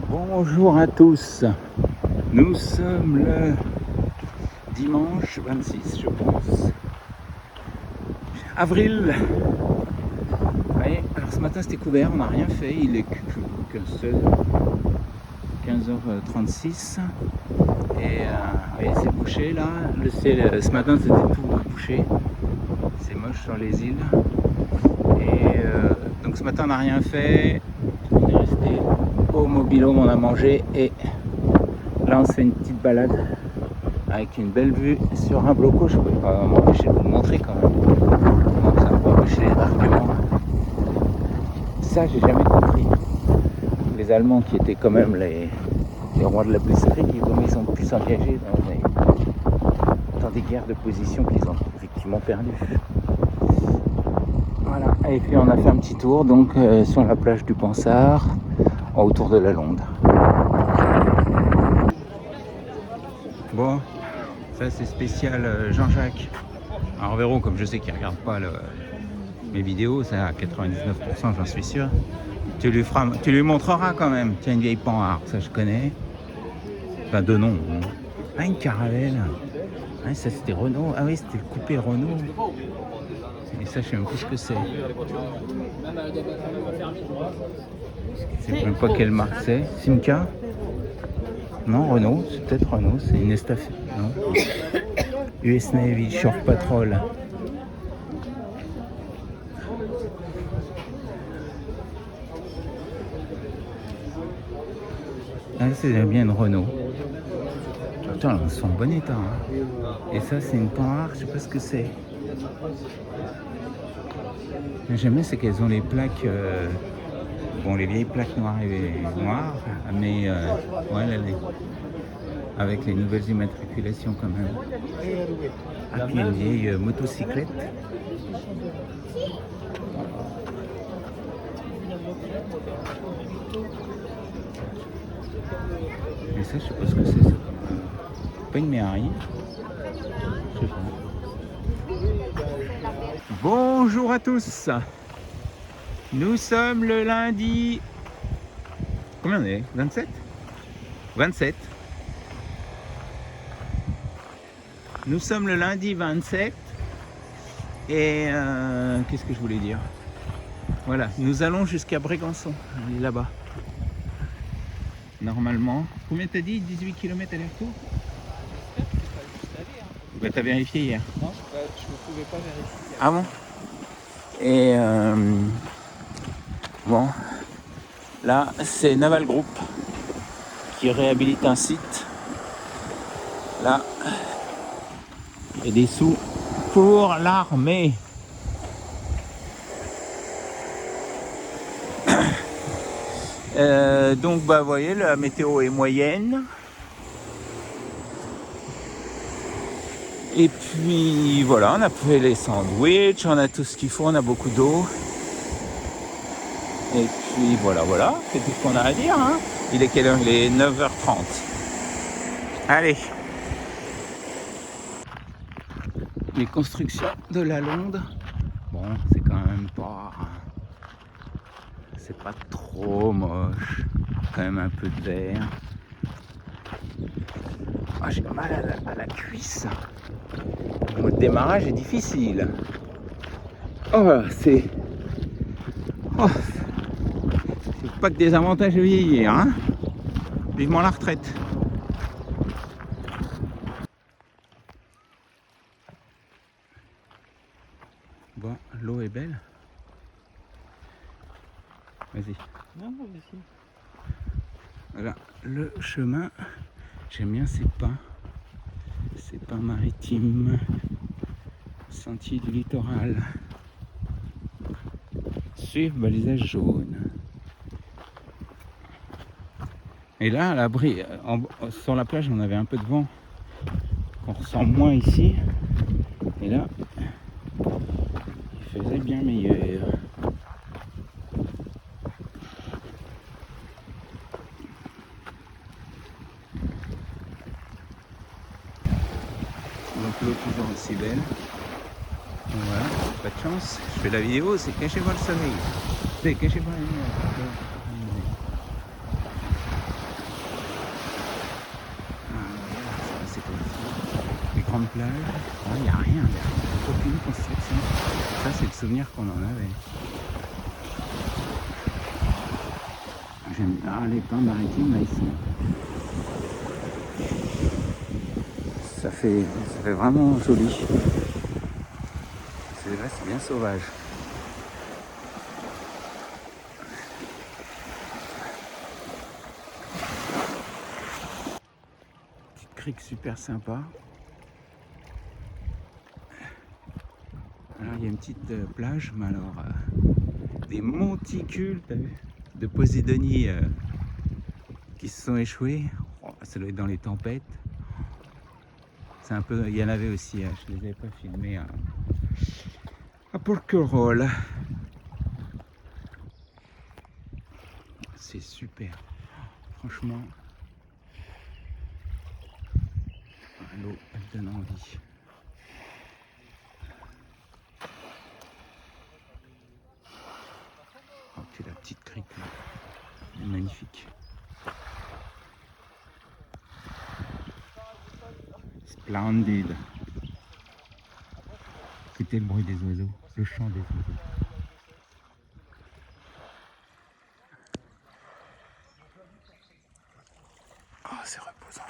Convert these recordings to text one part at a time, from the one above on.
Bonjour à tous, nous sommes le dimanche 26 je pense, avril. Ouais, alors ce matin c'était couvert, on n'a rien fait, il est 15h36 et oui, c'est bouché là, le ciel ce matin c'était tout bouché, c'est moche sur les îles et donc ce matin on n'a rien fait, on est resté au mobil-home, on a mangé et là on se fait une petite balade avec une belle vue sur un bloco. Je ne peux pas m'empêcher de vous le montrer quand même. Non, ça va pas empêcher les arguments. Ça j'ai jamais compris. Les Allemands qui étaient quand même les rois de la blitzkrieg, comme ils ont pu s'engager dans des guerres de position qu'ils ont effectivement perdues. Voilà, et puis on a fait un petit tour donc sur la plage du Pansard, autour de la Londe. Bon, ça c'est spécial Jean-Jacques. Alors Véro, comme je sais qu'il ne regarde pas mes vidéos, ça à 99% j'en suis sûr, tu lui montreras quand même. Tiens, une vieille Panhard, ça je connais. Enfin de nom. Ah, une Caravelle. Ah, ça c'était Renault. Ah oui, c'était le coupé Renault. Et ça je sais même plus ce que c'est. Je sais même pas quelle marque c'est. Simca? Non, Renault, c'est peut-être Renault, c'est une estafette. Non. US Navy Shore Patrol. Ah, c'est bien une Renault. Putain, ils sont en bon état. Hein. Et ça, c'est une Panhard, je sais pas ce que c'est. J'aime bien, c'est qu'elles ont les plaques. Bon, les vieilles plaques noires mais ouais, avec les nouvelles immatriculations quand même. Ah, puis une vieille motocyclette. Et ça, je sais pas ce que c'est. Pas une Méhari. Je sais pas. Bonjour à tous. Nous sommes le lundi. Combien on est? 27 ? 27. Nous sommes le lundi 27. Et qu'est-ce que je voulais dire? Voilà, nous allons jusqu'à Brégançon. On est là-bas. Normalement. Combien t'as dit? 18 km aller-retour? Bah, t'as vérifié hier? Non, je ne pouvais pas vérifier. Ah bon? Et bon, là c'est Naval Group qui réhabilite un site. Là, il y a des sous pour l'armée. Donc bah vous voyez, la météo est moyenne. Et puis voilà, on a fait les sandwichs, on a tout ce qu'il faut, on a beaucoup d'eau. Et puis voilà, c'est tout ce qu'on a à dire. Hein. Il est quelle heure? Il est 9h30. Allez. Les constructions de la Londe. Bon, c'est quand même pas... C'est pas trop moche. Quand même un peu de verre. Ah, j'ai mal à la cuisse. Le mode démarrage est difficile. Oh, c'est... Oh, c'est pas que des avantages de vieillir, hein. Vivement la retraite. Bon, l'eau est belle. Vas-y. Non, vas-y. Voilà, le chemin. J'aime bien ces pins. Ces pins maritimes. Sentier du littoral. Suivre balisage jaune. Et là, à l'abri, sur la plage, on avait un peu de vent. On ressent moins ici. Et là, il faisait bien meilleur. Donc l'eau toujours aussi belle. Voilà, pas de chance. Je fais la vidéo, c'est caché par le soleil. C'est caché par la lumière. grande plage. Il n'y a rien, aucune construction. Ça, c'est le souvenir qu'on en avait. J'aime bien les pins maritimes là ici. Ça fait vraiment joli. C'est bien sauvage. Petite crique super sympa. Alors il y a une petite plage, mais alors des monticules, t'as vu, de Posidonie qui se sont échoués. Oh, ça doit être dans les tempêtes. C'est un peu, il y en avait aussi, je les avais pas filmés à Porquerolles. C'est super, franchement. L'eau, elle donne envie. Oh, puis la petite crique là, elle est magnifique. Splendide. Écoutez le bruit des oiseaux, le chant des oiseaux. Oh, c'est reposant.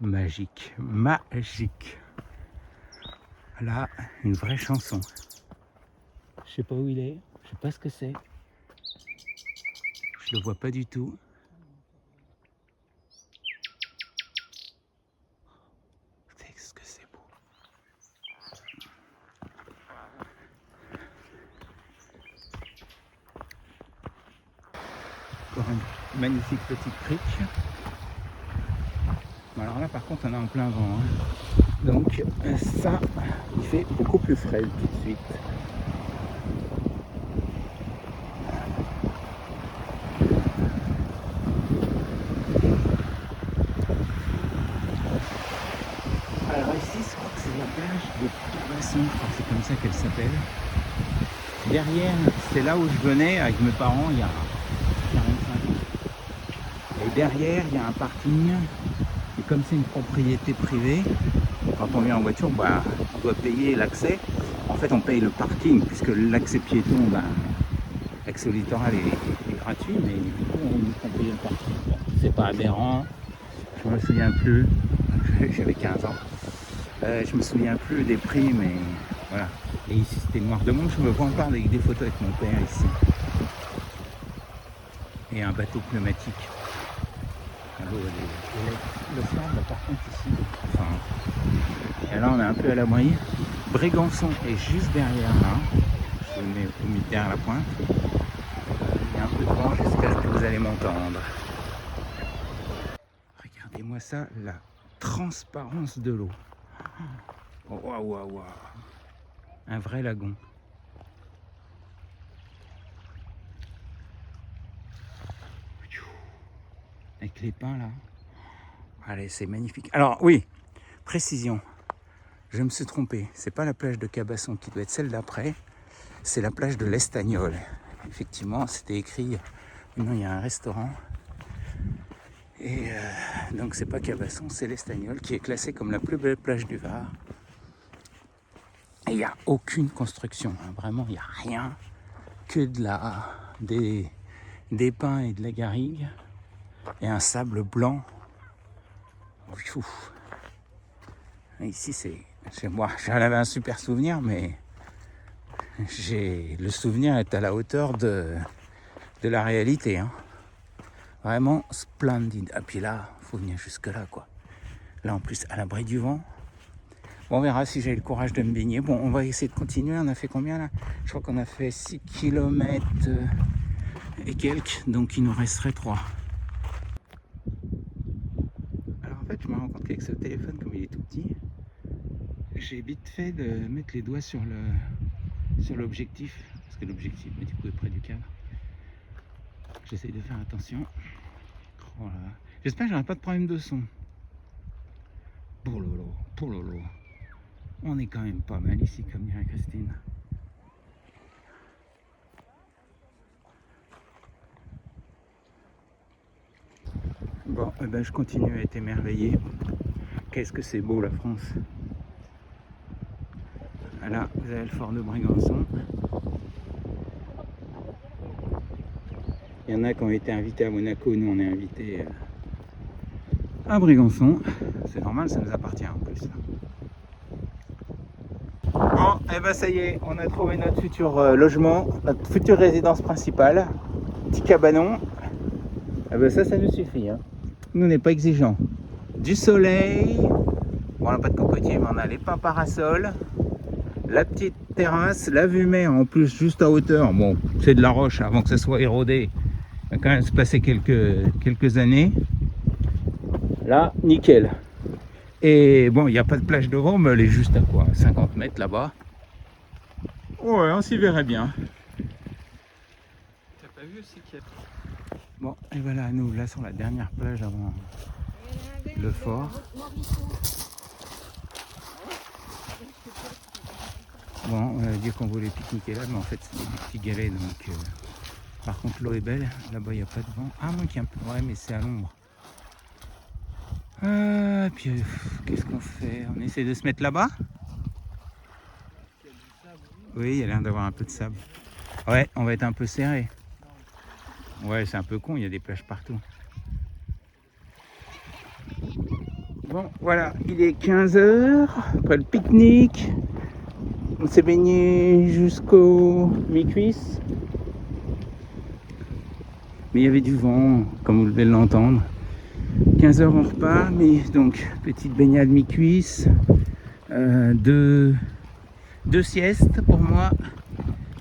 Magique, magique. Là, une vraie chanson. Je sais pas où il est, je sais pas ce que c'est. Je le vois pas du tout. Qu'est-ce que c'est beau. Encore une magnifique petite crique. Bon, alors là par contre on est en plein vent. Donc ça, il fait beaucoup plus frais tout de suite. Alors ici, je crois que c'est la plage de Cabasson, je crois que c'est comme ça qu'elle s'appelle. Derrière, c'est là où je venais avec mes parents il y a 45 ans. Et derrière, il y a un parking. Et comme c'est une propriété privée, quand on vient en voiture, bah, on doit payer l'accès. En fait, on paye le parking puisque l'accès piéton, bah, l'accès au littoral est gratuit, mais du coup, on paye le parking. Bon, c'est pas aberrant, je me souviens plus, j'avais 15 ans. Je me souviens plus des prix, mais voilà. Et ici, c'était noir de monde. Je me vois encore avec des photos avec mon père ici. Et un bateau pneumatique. Le flanc, par contre, ici. Enfin, et là, on est un peu à la moyenne. Brégançon est juste derrière là. Je le mets au milieu derrière la pointe. Il y a un peu de vent, j'espère que vous allez m'entendre. Regardez-moi ça, la transparence de l'eau. Waouh, waouh, waouh. Un vrai lagon. Avec les pins là. Allez, c'est magnifique. Alors oui, précision. Je me suis trompé. C'est pas la plage de Cabasson qui doit être celle d'après. C'est la plage de l'Estagnol. Effectivement, c'était écrit. Non, il y a un restaurant. Et donc c'est pas Cabasson, c'est l'Estagnol qui est classé comme la plus belle plage du Var. Et il n'y a aucune construction. Hein. Vraiment, il n'y a rien. Que des pins et de la garrigue. Et un sable blanc. Ouf. Ici, moi, j'en avais un super souvenir, mais le souvenir est à la hauteur de la réalité. Hein. Vraiment splendide. Et puis là, il faut venir jusque là, quoi. Là, en plus, à l'abri du vent. Bon, on verra si j'ai le courage de me baigner. Bon, on va essayer de continuer. On a fait combien là? Je crois qu'on a fait 6 km et quelques, donc il nous resterait 3. Alors en fait, je me rends compte qu'avec ce téléphone, comme il est tout petit, j'ai vite fait de mettre les doigts sur l'objectif, parce que l'objectif du coup est près du cadre. J'essaie de faire attention. Oh là là. J'espère que j'aurai pas de problème de son. Pour lolo. On est quand même pas mal ici, comme dirait Christine. Bon, eh ben, je continue à être émerveillé. Qu'est-ce que c'est beau la France. Là, vous avez le fort de Brégançon. Il y en a qui ont été invités à Monaco, nous on est invités à Brégançon. C'est normal, ça nous appartient en plus. Bon, et ben ça y est, on a trouvé notre futur logement, notre future résidence principale. Petit cabanon. Et ben ça nous suffit. Hein. Nous on n'est pas exigeants. Du soleil. Bon, on n'a pas de cocotier, mais on a les pins parasols. La petite terrasse, la vue mer en plus juste à hauteur. Bon, c'est de la roche avant que ça soit érodé. Il va quand même se passer quelques années. Là, nickel. Et bon, il n'y a pas de plage devant, mais elle est juste à quoi 50 mètres là-bas. Ouais, on s'y verrait bien. T'as pas vu aussi qu'il y a... Bon, et voilà, nous, là, sur la dernière plage avant le fort. Bon, on a dit qu'on voulait pique-niquer là, mais en fait, c'est des petits galets, donc... Par contre, l'eau est belle. Là-bas, il n'y a pas de vent. Ah, moi, qu'il y a un peu... Ouais, mais c'est à l'ombre. Puis, qu'est-ce qu'on fait? On essaie de se mettre là-bas? Oui, il y a l'air d'avoir un peu de sable. Ouais, on va être un peu serré. Ouais, c'est un peu con, il y a des plages partout. Bon, voilà, il est 15h, après le pique-nique. On s'est baigné jusqu'au mi-cuisse. Mais il y avait du vent, comme vous devez l'entendre. 15h on repart, mais donc petite baignade mi-cuisse, deux siestes pour moi,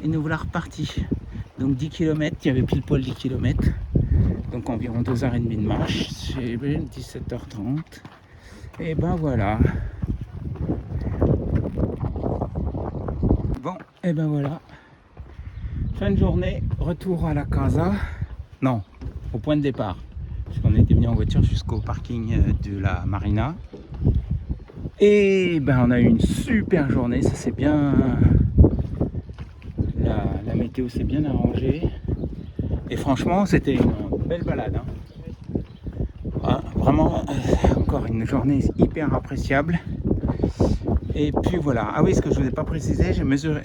et nous voilà repartis. Donc 10 km, il y avait pile poil 10 km, donc environ 2h30 de marche, c'est 17h30, et ben voilà. Bon, et ben voilà, fin de journée, retour à la casa, non, au point de départ. Parce qu'on était venu en voiture jusqu'au parking de la marina. Et ben on a eu une super journée, ça c'est bien. La météo s'est bien arrangée. Et franchement c'était une belle balade. Hein. Ah, vraiment encore une journée hyper appréciable. Et puis voilà. Ah oui, ce que je ne vous ai pas précisé,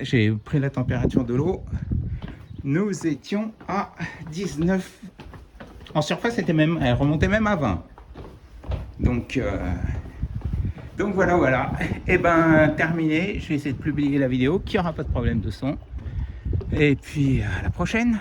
j'ai pris la température de l'eau. Nous étions à 19. En surface, elle remontait même à 20. Donc voilà. Et ben terminé. Je vais essayer de publier la vidéo, qu'il n'y aura pas de problème de son. Et puis à la prochaine.